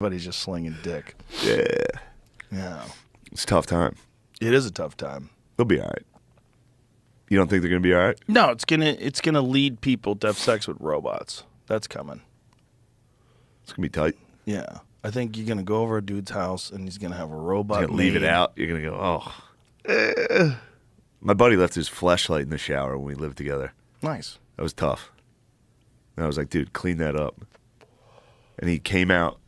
Everybody's just slinging dick. Yeah. Yeah. It's a tough time. It is a tough time. They'll be all right. You don't think they're going to be all right? No, it's gonna lead people to have sex with robots. That's coming. It's going to be tight. Yeah. I think you're gonna go over a dude's house and he's gonna have a robot. You're going to leave it out. You're going to go, oh. My buddy left his fleshlight in the shower when we lived together. Nice. That was tough. And I was like, dude, clean that up. And he came out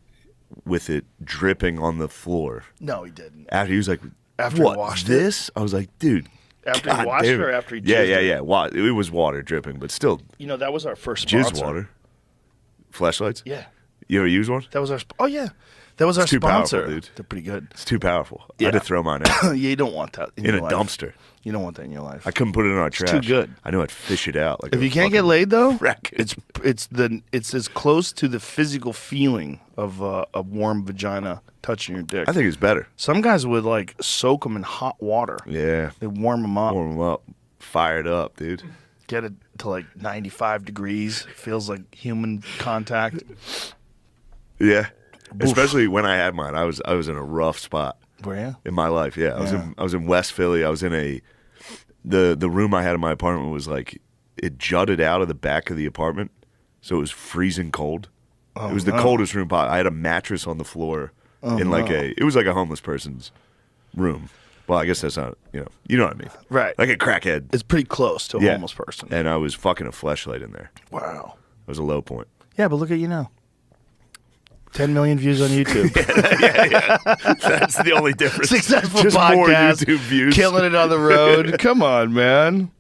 with it dripping on the floor. No, he didn't. After he was like, After what, he washed this? I was like, dude. After he washed it or after he Yeah, jizzed yeah, it? yeah. It was water dripping, but still. You know, that was our first sponsor. Jizz water. Fleshlights? Yeah. You ever use one? That was our oh yeah. That was our too sponsor. powerful, dude. They're pretty good. It's too powerful. Yeah. I had to throw mine out. Yeah, you don't want that in In your a life. dumpster. You don't want that in your life. I couldn't put it in our trash. too good. I know I'd fish it out. Like If a you can't get fucking laid though, wreckage. it's as close to the physical feeling of a warm vagina touching your dick. I think it's better. Some guys would like soak them in hot water. Yeah. They warm them up, Warm them up. Fire it up, dude. get it to like 95 degrees. Feels like human contact. Yeah. Especially when I had mine. I was in a rough spot Were you? in my life. Yeah. I was in West Philly. I was in the room I had in my apartment was like it jutted out of the back of the apartment. So it was freezing cold. Oh, it was the coldest room possible. I had a mattress on the floor in like it was like a homeless person's room. Well, I guess that's not, you know what I mean. Right. Like a crackhead. It's pretty close to a homeless person. And I was fucking a fleshlight in there. Wow. It was a low point. Yeah, but look at you now. 10 million views on YouTube. Yeah. That's the only difference. Successful Just podcast. more YouTube views. Killing it on the road. Come on, man.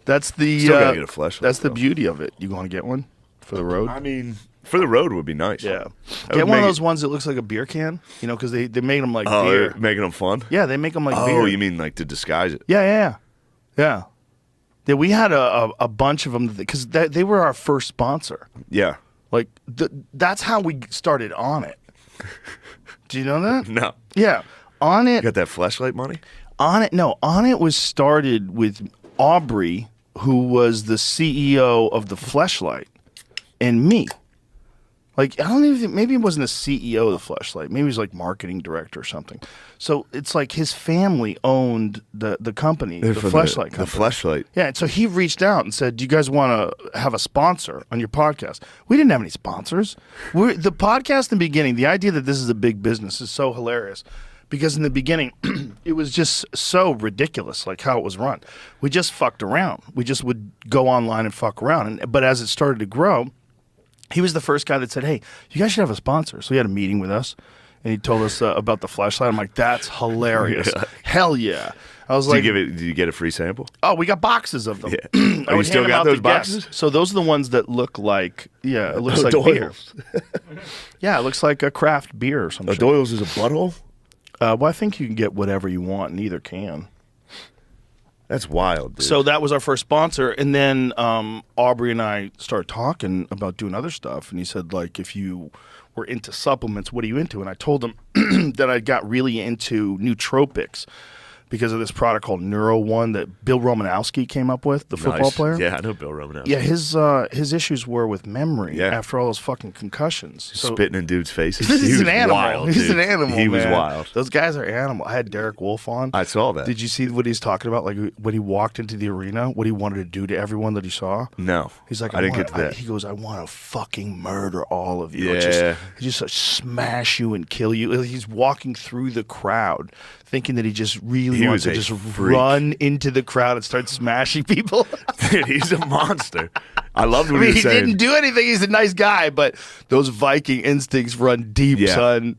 That's the Still gotta get a fleshlight, That's the though. beauty of it. You want to get one for the road? I mean, for the road would be nice. Yeah. That Get would one of make those ones that looks like a beer can, you know, because they made them like Oh, beer. they're making them fun? Yeah, they make them like Oh, beer. you mean like to disguise it? Yeah. Yeah, we had a bunch of them because they were our first sponsor. Yeah. Like, that's how we started on it. Do you know that? No. Yeah. On it. You got that fleshlight money? On it was started with Aubrey, who was the CEO of the FLESHLIGHT, and me. Like, I don't even think, maybe he wasn't a CEO of the FLESHLIGHT. Maybe he was like marketing director or something. So it's like his family owned the company, the FLESHLIGHT company. The fleshlight. Yeah, and so he reached out and said, do you guys want to have a sponsor on your podcast? We didn't have any sponsors. The podcast in the beginning, the idea that this is a big business is so hilarious because in the beginning, it was just so ridiculous, like how it was run. We just fucked around. We just would go online and fuck around. But as it started to grow, he was the first guy that said, hey, you guys should have a sponsor. So he had a meeting with us. And he told us about the fleshlight. I'm like, that's hilarious. Yeah. Hell yeah. I was like, Did you get a free sample? oh, we got boxes of them. Yeah. I Oh, you would still hand them got out those to guests. boxes? So those are the ones that look like, it looks like beer. Yeah, it looks like a craft beer or something. Doyle's is a butthole? Well, I think you can get whatever you want in either can. That's wild, dude. So that was our first sponsor. And then Aubrey and I started talking about doing other stuff. And he said, like, if you were into supplements, what are you into? And I told him that I got really into nootropics because of this product called Neuro One that Bill Romanowski came up with, the football Nice. player. Yeah, I know Bill Romanowski. Yeah, his issues were with memory after all those fucking concussions. So, Spitting in dudes' faces. he's He was an animal. wild, He's dude. an animal. He was man. wild. Those guys are animal. I had Derek Wolf on. I saw that. Did you see what he's talking about? Like when he walked into the arena, what he wanted to do to everyone that he saw. No. He's like, I didn't get to that. He goes, I want to fucking murder all of you. Yeah. Just smash you and kill you. He's walking through the crowd, thinking that he just really wants to just run into the crowd and start smashing people. Dude, he's a monster. I loved what I mean, he was he saying. didn't do anything. He's a nice guy, but those Viking instincts run deep, son.